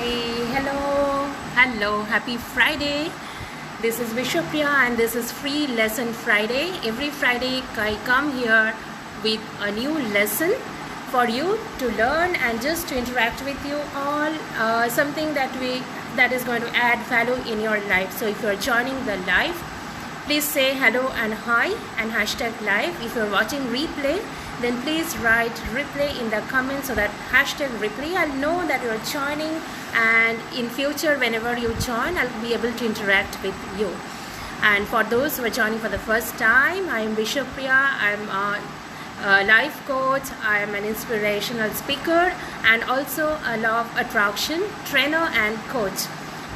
Hey, hello, happy Friday. This is Vishwapriya and this is Free Lesson Friday. Every Friday I come here with a new lesson for you to learn and just to interact with you all, something that is going to add value in your life. So if you are joining the live, please say hello and hi and hashtag live. If you're watching replay, then please write replay in the comments so that hashtag replay, I'll know that you're joining, and in future whenever you join I'll be able to interact with you. And for those who are joining for the first time, I am Vishwapriya. I'm a life coach, I am an inspirational speaker and also a law of attraction trainer and coach.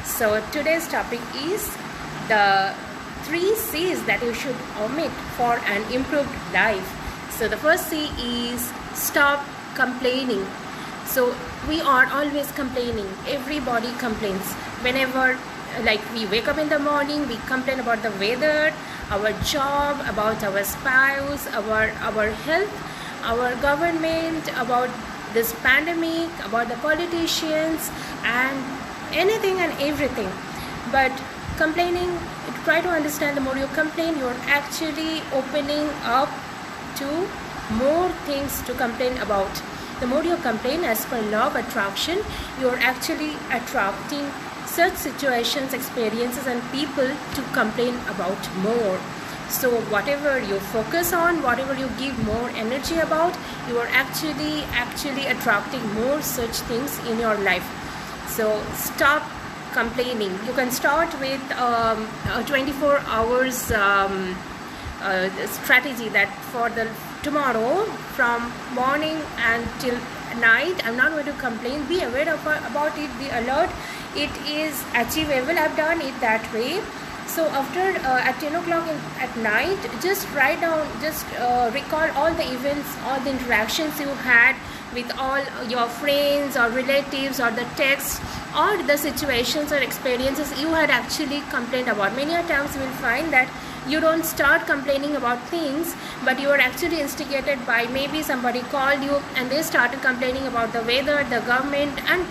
So today's topic is the 3 C's that you should omit for an improved life. So the first C is stop complaining. So we are always complaining. Everybody complains. Whenever like we wake up in the morning, we complain about the weather, our job, about our spouse, our health, our government, about this pandemic, about the politicians and anything and everything. But complaining, try to understand, the more you complain, you're actually opening up to more things to complain about. The more you complain, as per law of attraction, you're actually attracting such situations, experiences and people to complain about more. So whatever you focus on, whatever you give more energy about, you are actually attracting more such things in your life. So stop complaining. You can start with a 24 hours strategy that for the tomorrow, from morning until night, I'm not going to complain. Be aware about it, be alert. It is achievable. I've done it that way. So after at 10 o'clock at night, just write down, just recall all the events, all the interactions you had with all your friends or relatives, or the texts or the situations or experiences you had actually complained about. Many a times you will find that you don't start complaining about things, but you are actually instigated by maybe somebody called you and they started complaining about the weather, the government and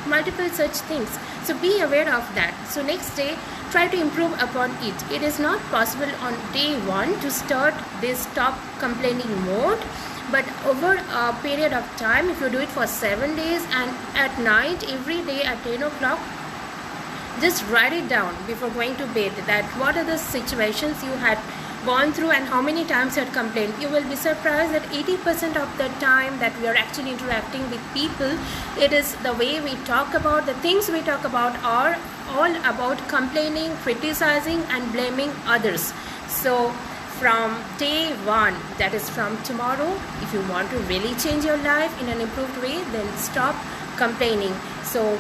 multiple such things. So be aware of that. So next day try to improve upon it. It is not possible on day one to start this stop complaining mode, but over a period of time, if you do it for 7 days and at night every day at 10 o'clock, just write it down before going to bed, that what are the situations you had gone through and how many times you had complained. You will be surprised that 80% of the time that we are actually interacting with people, it is the way we talk about, the things we talk about are all about complaining, criticizing and blaming others. So from day one, that is from tomorrow, if you want to really change your life in an improved way, then stop complaining. So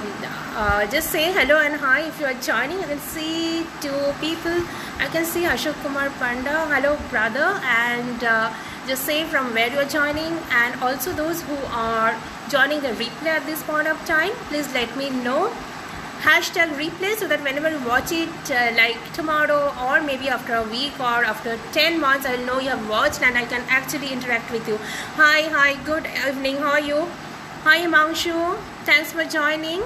just say hello and hi if you are joining. I can see 2 people. I can see Ashok Kumar Panda. Hello brother, and just say from where you are joining, and also those who are joining the replay at this point of time, please let me know. Hashtag replay, so that whenever you watch it like tomorrow or maybe after a week or after 10 months, I will know you have watched and I can actually interact with you. Hi, good evening, how are you? Hi Mangshu, thanks for joining.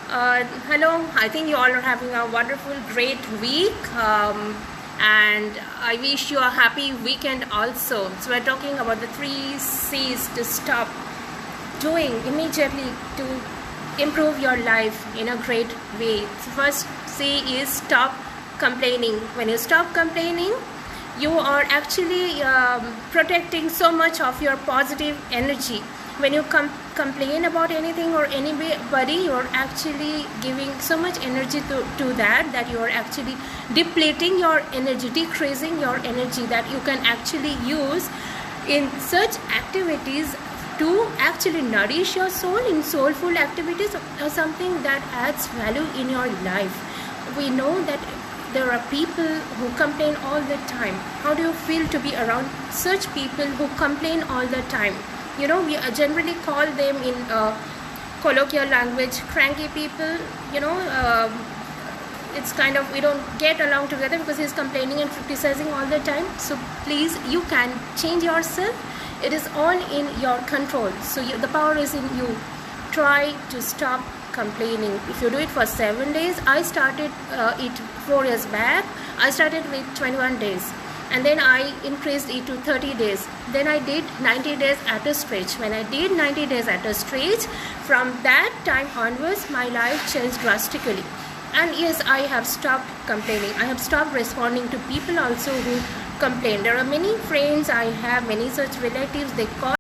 Hello, I think you all are having a wonderful, great week, and I wish you a happy weekend also. So we're talking about the 3 C's to stop doing immediately to improve your life in a great way. So first C is stop complaining. When you stop complaining, you are actually protecting so much of your positive energy. When you complain about anything or anybody, you are actually giving so much energy to that you are actually depleting your energy, decreasing your energy that you can actually use in such activities to actually nourish your soul, in soulful activities or something that adds value in your life. We know that there are people who complain all the time. How do you feel to be around such people who complain all the time? We generally call them in colloquial language cranky people. It's kind of, we don't get along together because he's complaining and criticizing all the time. So please, you can change yourself. It is all in your control. So the power is in you. Try to stop complaining. If you do it for 7 days, I started it 4 years back. I started with 21 days, and then I increased it to 30 days. Then I did 90 days at a stretch. When I did 90 days at a stretch, from that time onwards, my life changed drastically. And yes, I have stopped complaining. I have stopped responding to people also who complain. There are many friends I have, many such relatives, they call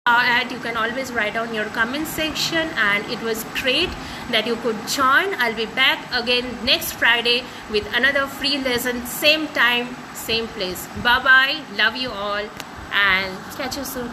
and you can always write down your comment section. And it was great that you could join. I'll be back again next Friday with another free lesson, same time, same place. Bye bye, love you all, and catch you soon.